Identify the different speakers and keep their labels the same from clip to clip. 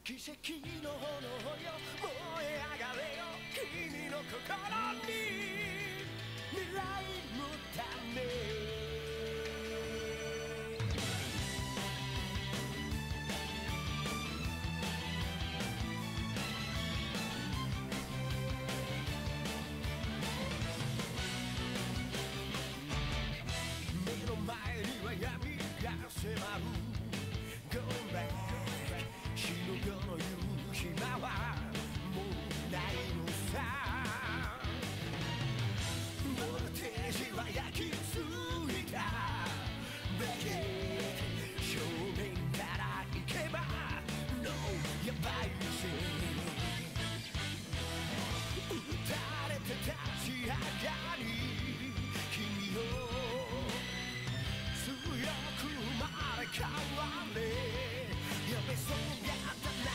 Speaker 1: 奇跡の炎よ燃え上がれよ君の心に未来のため目の前には闇が迫るGo back 白黒の夕日はもうないのさボルテージは焼き付いただけ正面から行けば No やばいし撃たれて立ち上がり君を強く生まれ変われそうやったな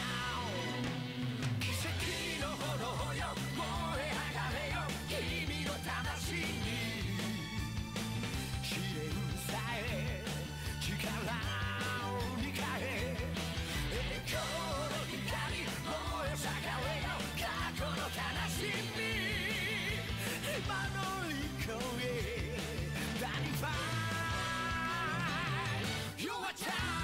Speaker 1: 奇跡の炎よ燃え上がれよ君の魂に試練さえ力に変え栄光の光燃え盛れよ過去の悲しみ今の利口へダニファイ You are time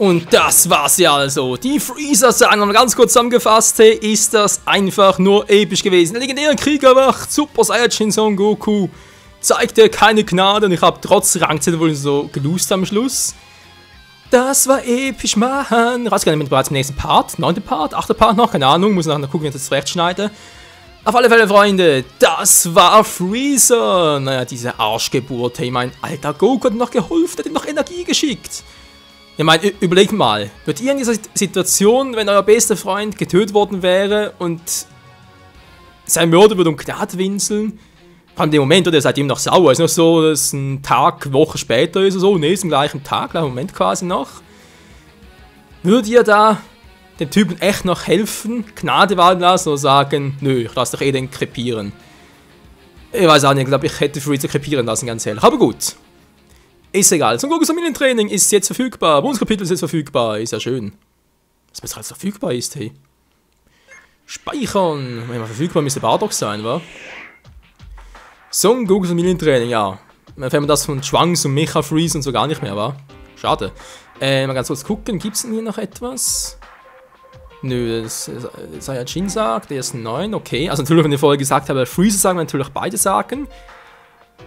Speaker 2: Und das war's ja also. Die Freezer-Saga, nochmal ganz kurz zusammengefasst, ist das einfach nur episch gewesen. Der legendäre Krieg erwacht, Super Saiyajin Son Goku zeigte keine Gnade und ich habe trotz Rangzeit wohl so gelust am Schluss. Das war episch, Mann. Ich weiß gar nicht, bereits im nächsten Part, 9. Part, 8. Part noch, keine Ahnung, muss nachher gucken, wie ich das zurechtschneide. Auf alle Fälle, Freunde, das war Freezer. Naja, diese Arschgeburt, hey, mein alter Goku hat ihm noch geholfen, hat ihm noch Energie geschickt. Ich meine, überlegt mal, würdet ihr in dieser Situation, wenn euer bester Freund getötet worden wäre und sein Mörder würde um Gnade winseln, Vor allem dem Moment, oder? Ihr seid ihm noch sauer. Es ist noch so, dass ein Tag, Woche später ist oder so. Ne, ist am gleichen Tag, gleichen Moment quasi noch. Würdet ihr da dem Typen echt noch helfen, Gnade walten lassen oder sagen, nö, ich lasse doch eh den krepieren? Ich weiß auch nicht, ich glaube, ich hätte Freezer krepieren lassen, ganz ehrlich. Aber gut. Ist egal. Son Gokus Familientraining ist jetzt verfügbar. Bonuskapitel ist jetzt verfügbar. Ist ja schön. Dass das jetzt verfügbar ist, hey. Speichern. Wenn man verfügbar müsste Bardock sein, wa? Son Gokus Familientraining, ja. Wenn man das von Schwangs und Mecha Freeze und so gar nicht mehr, wa? Schade. Mal ganz kurz gucken, gibt es denn hier noch etwas? Nö, das Saiyajin sagt, der ist 9, okay. Also natürlich, wenn ich vorher gesagt habe, Freezer sagen wir natürlich beide Sagen.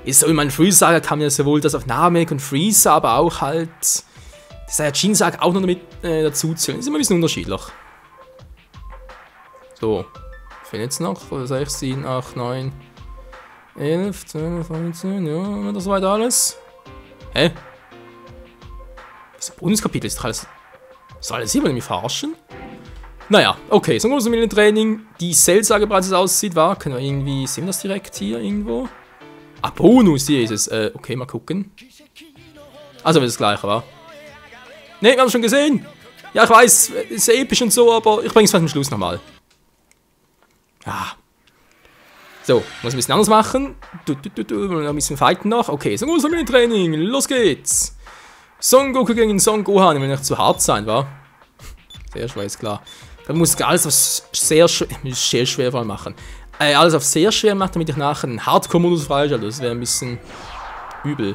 Speaker 2: Ist so, ich meine, Freezer sagen kann man ja sowohl das auf Namek und Freezer, aber auch halt die Saiyajin sagen auch noch damit dazu zählen. Ist immer ein bisschen unterschiedlich. So, fehlen jetzt noch 6, 7, 8, 9, 11, 12, 15, ja, das soweit alles. Hä? Das Bonuskapitel ist doch alles. Soll alles hier, wollen mich verarschen? Naja, okay, so ein großes Familientraining. Die Cell-Sage bereits aussieht, war. Können wir irgendwie. Sehen wir das direkt hier irgendwo? Ah, Bonus, hier ist es. Okay, mal gucken. Also, das gleiche, war. Ne, wir haben es schon gesehen. Ja, ich weiß, ist episch und so, aber ich bringe es zum Schluss nochmal. Ah. So, muss ein bisschen anders machen. Ein bisschen fighten noch. Okay, so ein großes Familientraining. Los geht's. Son Goku gegen Son Gohan. Will nicht zu hart sein, wa? Sehr schwer, ist klar. Man muss alles auf sehr schwer machen. Alles auf sehr schwer machen, damit ich nachher einen Hardcore-Modus freischalte. Das wäre ein bisschen übel.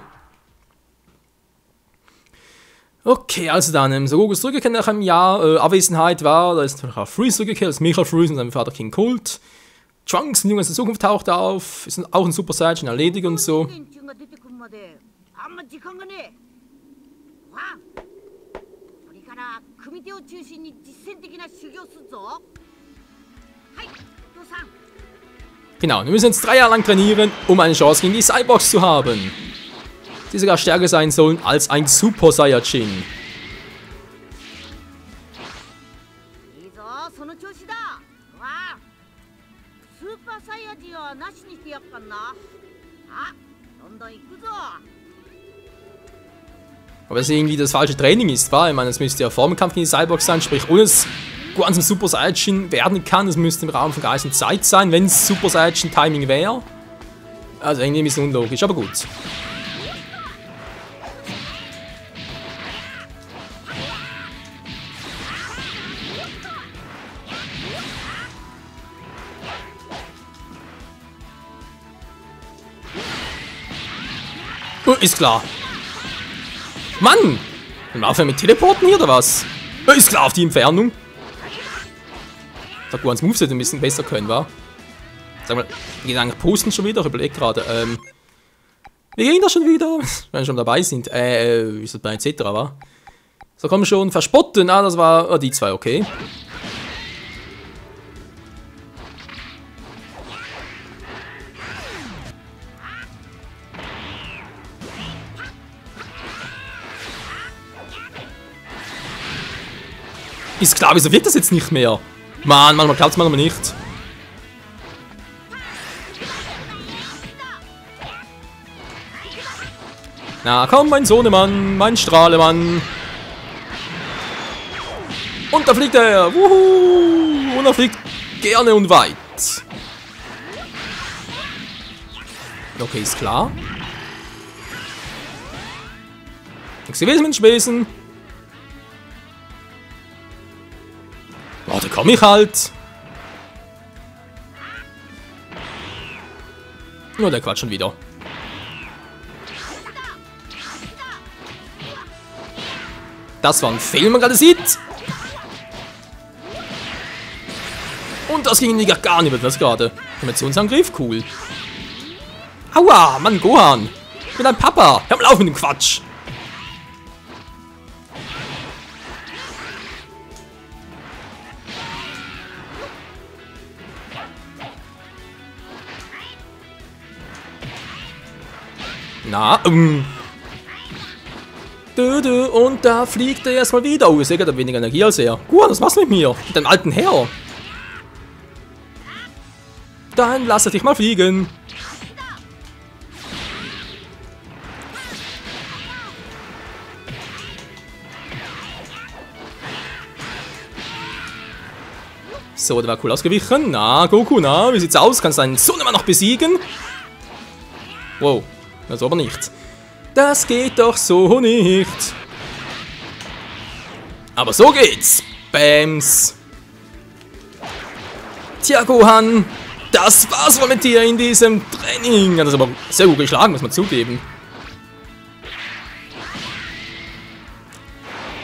Speaker 2: Okay, also dann, so Gokus zurückgekehrt nach einem Jahr Abwesenheit war, da ist natürlich auch Freeze zurückgekehrt, das ist Mecha Freeze und sein Vater King Cold. Trunks, ein Junge aus der Zukunft, taucht auf, ist auch ein Super Saiyan erledigt und so. Genau, wir müssen jetzt 3 Jahre lang trainieren, um eine Chance gegen die Cyborgs zu haben. Die sogar stärker sein sollen als ein Super Saiyajin. Aber das irgendwie das falsche Training ist, wa? Ich meine, es müsste ja Formenkampf gegen die Cyborgs sein, sprich, ohne es ganz ein Super Saiyajin werden kann, es müsste im Rahmen von Geist und Zeit sein, wenn es Super Saiyajin Timing wäre. Also irgendwie ein bisschen unlogisch, aber gut. Ist klar. Mann! Wollen wir aufhören mit Teleporten hier, oder was? Ist klar, auf die Entfernung. Sag, Gohans Moveset ein bisschen besser können, wa? Sag mal, wir gehen eigentlich posten schon wieder? Ich überlege gerade, wir gehen da schon wieder, wenn wir schon dabei sind. Wie ist das bei etc., wa? So, komm schon, verspotten. Ah, das war die zwei, okay. Ist klar, wieso wird das jetzt nicht mehr? Mann, manchmal klappt es manchmal nicht. Na komm, mein Sohnemann, mein Strahlemann. Und da fliegt er. Wuhu. Und er fliegt gerne und weit. Okay, ist klar. Nichts gewesen mit Spesen. Oh, da komm ich halt. Nur der Quatsch schon wieder. Das war ein Fehler, wie man gerade sieht. Und das ging gar nicht, das gerade. Dimensionsangriff, cool. Aua, Mann, Gohan. Ich bin dein Papa. Hör mal auf mit dem Quatsch. Na, und da fliegt er erstmal wieder. Oh, ich sehe gerade weniger Energie als er. Gohan, was machst du mit mir? Mit deinem alten Herr? Dann lass dich mal fliegen. So, der war cool ausgewichen. Na, Goku, na, wie sieht's aus? Kannst du deinen Sohn immer noch besiegen? Wow, das aber nicht. Das geht doch so nicht. Aber so geht's. Bams. Tja, Gohan, das war's wohl mit dir in diesem Training. Das ist aber sehr gut geschlagen, muss man zugeben.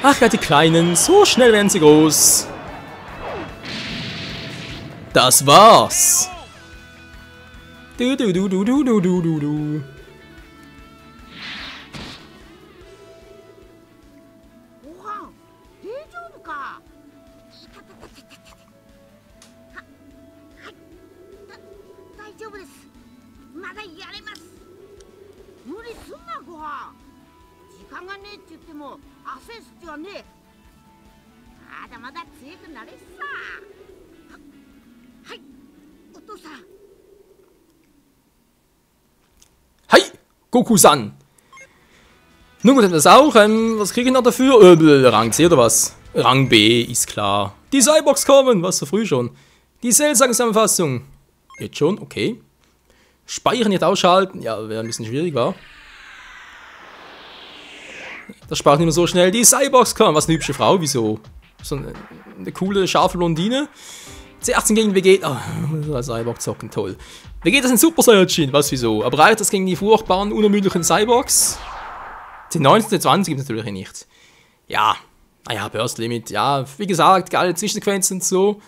Speaker 2: Ach ja, die Kleinen, so schnell werden sie groß. Das war's. Du.
Speaker 3: ご飯大丈夫か。大丈夫です。まだやれます。無理すんなご飯。時間がねえって言っても焦る必要はねえ。まだまだ強くなれっさ。はい、お父さん。
Speaker 2: Hi, Goku-san. Nun gut, das auch. Was kriege ich noch dafür? Rang C oder was? Rang B, ist klar. Die Cyborgs kommen, was so früh schon. Die Cell-Zusammenfassung. Jetzt schon, okay. Speichern jetzt ausschalten. Ja, wäre ein bisschen schwierig, war. Das spart nicht mehr so schnell. Die Cyborgs kommen. Was eine hübsche Frau, wieso? So eine coole, scharfe Blondine. C18 gegen Vegeta. Oh, Cyborg zocken, toll. Vegeta ist ein Super Saiyajin, was wieso? Aber reicht das gegen die furchtbaren, unermüdlichen Cyborgs? C19, C20 gibt es natürlich nicht. Ja, naja, Burst Limit, ja, wie gesagt, geile Zwischensequenzen und so.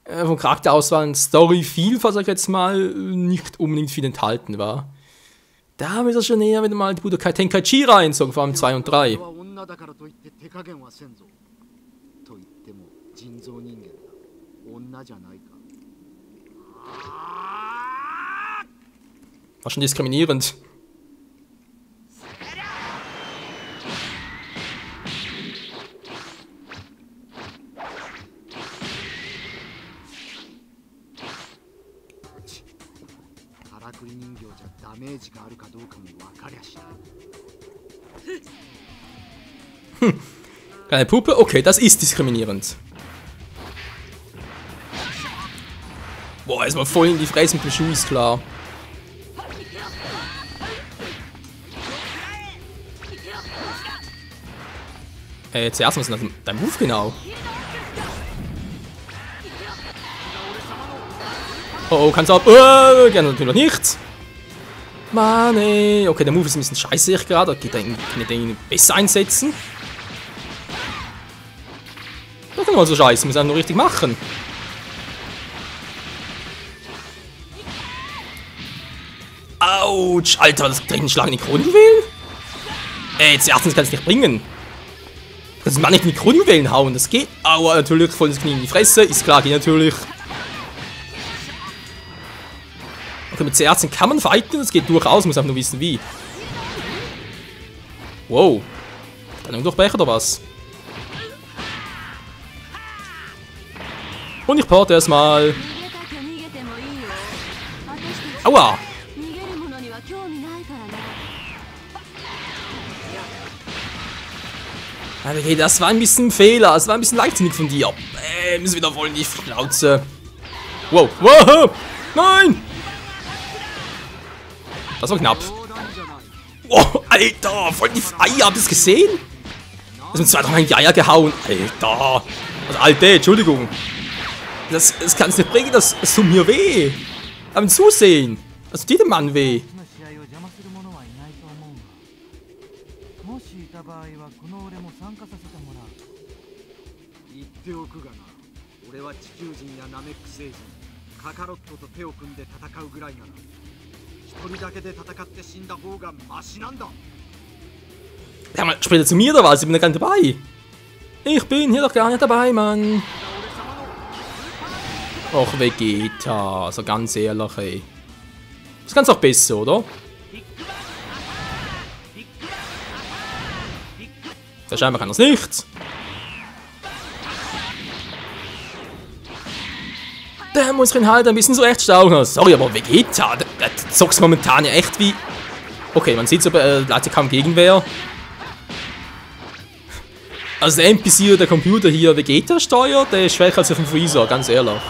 Speaker 2: Von Charakterauswahl und Story-Vielfalt, sag ich jetzt mal, nicht unbedingt viel enthalten war. Da ist er schon eher wieder mal die Budokai Tenkaichi rein, so vor allem 2 und 3. War schon diskriminierend. Kleine Puppe? Okay, das ist diskriminierend. Boah, ist mal voll in die Fresse mit dem Schuh, ist klar. Zuerst was ist dein Move genau? Oh, kannst du auch. Gerne natürlich nicht. Mann, ey. Okay, der Move ist ein bisschen scheiße, sehe ich gerade. Da kann ich den besser einsetzen. Das kann man so scheiße, muss einfach nur richtig machen. Autsch, Alter, das kriegt einen Schlag in die Kronjuwelen? zuerst kannst du es nicht bringen. Du kannst mal nicht in die Kronjuwelen hauen, das geht. Aua, natürlich, voll das Knie in die Fresse, ist klar, geht natürlich. Okay, mit C18 kann man fighten, das geht durchaus, muss einfach nur wissen wie. Wow. Dann Undurchbrecher oder was? Und ich porte erstmal. Aua! Okay, das war ein bisschen ein Fehler, das war ein bisschen leichtsinnig von dir. Müssen wieder voll in die Schnauze. Wow, wow! Nein! Das war knapp. Oh, Alter, voll die Eier, habt ihr das gesehen? Das sind 2, 3 Mal in die Eier gehauen. Alter. Also, Alter, Entschuldigung. Das kann es nicht bringen, das tut mir weh. Am Zusehen. Das tut jedem Mann weh. Ja, mal, spricht er zu mir oder was? Ich bin ja gar nicht dabei. Ich bin hier doch gar nicht dabei, Mann. Och, Vegeta. Also ganz ehrlich, ey. Das kann's auch besser, oder? Ja, scheinbar kann er's nicht. Der muss ihn halt ein bisschen so echt stauchen. Sorry, aber Vegeta, der zockst momentan ja echt wie... Okay, man sieht so, leider kaum Gegenwehr. Also der NPC oder der Computer hier Vegeta steuert, der ist schwächer als auf dem Freezer, ganz ehrlich.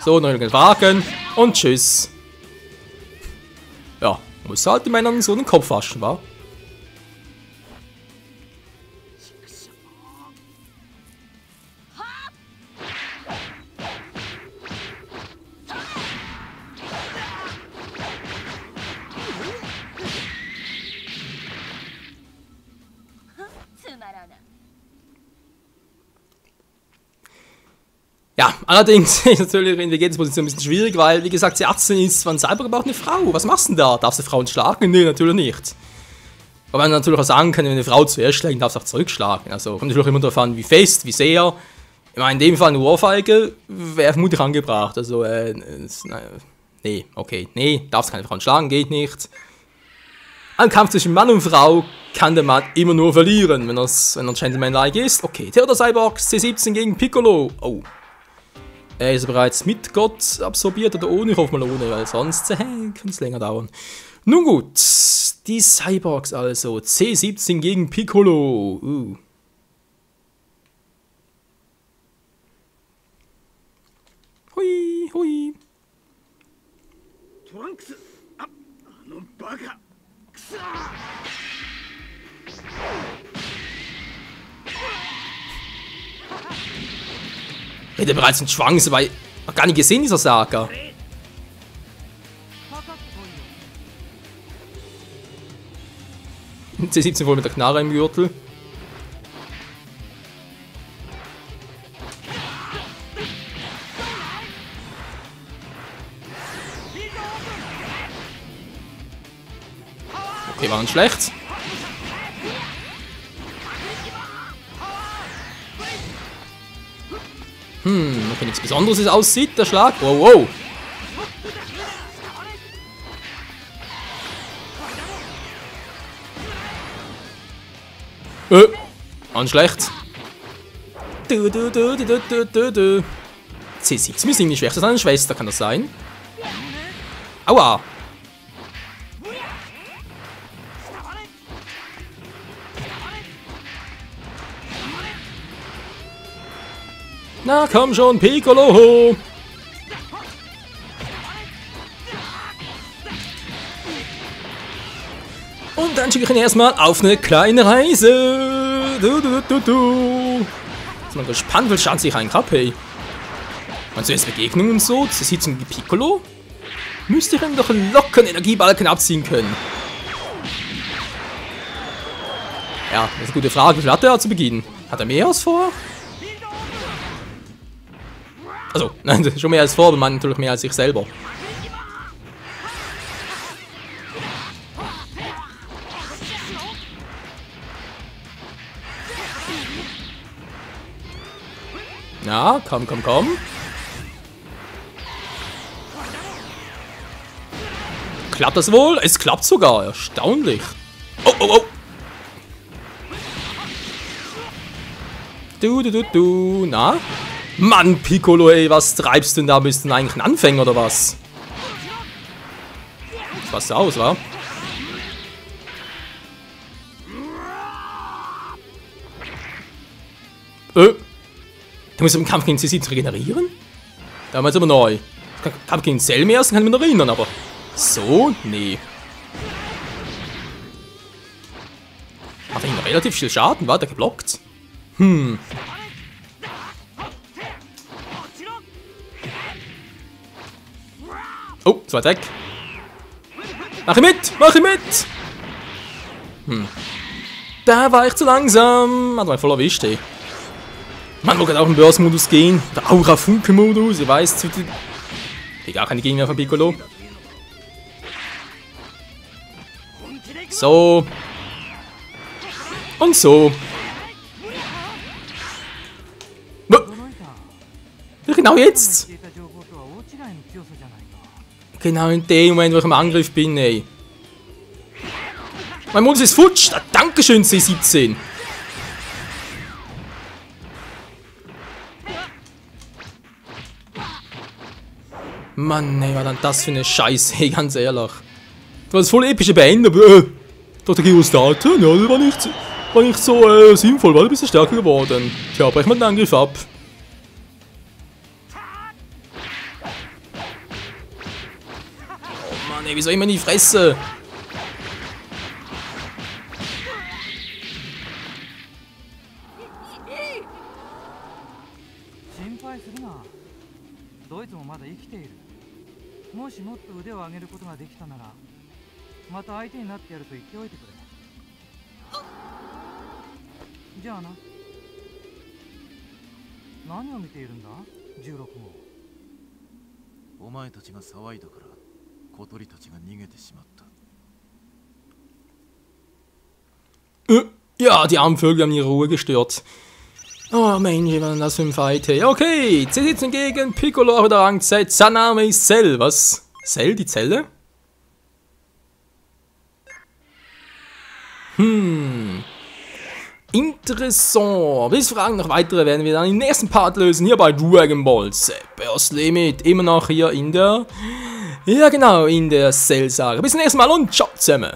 Speaker 2: So, noch einen Wagen und tschüss. Ja, muss halt den Männern so den Kopf waschen, wa? Ja, allerdings ist natürlich in Vegetas Position ein bisschen schwierig, weil, wie gesagt, sie 18 ist von selber gebraucht eine Frau. Was machst du denn da? Darfst du Frauen schlagen? Nee, natürlich nicht. Aber man natürlich auch sagen kann, wenn eine Frau zuerst schlägt, darfst du auch zurückschlagen. Also kommt natürlich immer darauf an, wie fest, wie sehr. Ich meine, in dem Fall eine Ohrfeige wäre vermutlich angebracht. Also, nee, okay, nee, darfst keine Frauen schlagen, geht nicht. Ein Kampf zwischen Mann und Frau kann der Mann immer nur verlieren, wenn er Gentleman-like ist. Okay, Theodor Cyborg C17 gegen Piccolo. Oh. Er ist bereits mit Gott absorbiert oder ohne? Ich hoffe mal ohne, weil sonst kann es länger dauern. Nun gut, die Cyborgs also. C17 gegen Piccolo. Hui, hui.
Speaker 1: Trunks. Baka.
Speaker 2: Ich hätte bereits einen Schwanz, aber ich habe gar nicht gesehen, dieser Saga. C17 wohl mit der Knarre im Gürtel. Okay, war nicht schlecht. Okay, nichts Besonderes aussieht, der Schlag. Wow, wow. An schlecht. C17 ist irgendwie schwächer als seine Schwester, kann das sein? Aua. Na komm schon, Piccolo! Und dann schicke ich ihn erstmal auf eine kleine Reise. Ist mal gespannt, welche Chance ich einen habe, hey. Meinst du jetzt Begegnungen und so? Das sieht zum Piccolo? Müsste ich ihm doch locker einen Energiebalken abziehen können. Ja, das ist eine gute Frage. Wie viel hat er zu Beginn? Hat er mehr als vor? Also, nein, schon mehr als vor, aber man natürlich mehr als ich selber. Ja, komm, komm, komm. Klappt das wohl? Es klappt sogar, erstaunlich. Oh, oh, oh. Du, na? Mann, Piccolo, ey, was treibst du denn da? Bist du eigentlich ein Anfänger oder was? Das passt ja aus, wa? Du musst im Kampf gegen C17 regenerieren? Da haben wir jetzt aber neu. Kampf gegen Cell mehr ersten kann ich mich noch erinnern, aber so? Nee. Macht eigentlich relativ viel Schaden, war der geblockt? Oh, zu weit weg. Mach ich mit! Mach ich mit! Da war ich zu langsam. Hat mal voll erwischt, ey. Man muss auch im Burst-Modus gehen. Der Aura-Funke-Modus, ihr weißt. Gar keine Gegner von Piccolo. So. Und so. Genau jetzt. Genau in dem Moment, wo ich im Angriff bin, ey. Mein Modus ist futsch. Dankeschön, C17. Mann, ey, war dann das für eine Scheiße, ey, ganz ehrlich. Das war das voll epische Bein, aber Dr. Gyrostaten, ja, das war nicht so sinnvoll, war ein bisschen stärker geworden. Tja, brechen wir den Angriff ab. Oh Mann, ey, wieso immer in die Fresse?
Speaker 4: 心配するな。ドイツもまだ生きている。もしもっと腕を上げることができたなら、また相手になってやると言っておいてくれ。じゃあな。何を見ているんだ、16号。
Speaker 5: お前たちが騒いだから小鳥たちが逃げてしまった。
Speaker 2: Ja, die armen Vögel haben ihre Ruhe gestört. Oh Mensch, wie war denn das für ein Fight? Hey, okay, sie sitzen gegen Piccolo oder Rang Z. Sein Name ist Cell. Was? Cell, die Zelle? Interessant. Bis Fragen noch weitere werden wir dann im nächsten Part lösen. Hier bei Dragon Ball Z Burst Limit. Immer noch hier in der... Ja genau, in der Cell-Saga. Bis zum nächsten Mal und ciao zusammen.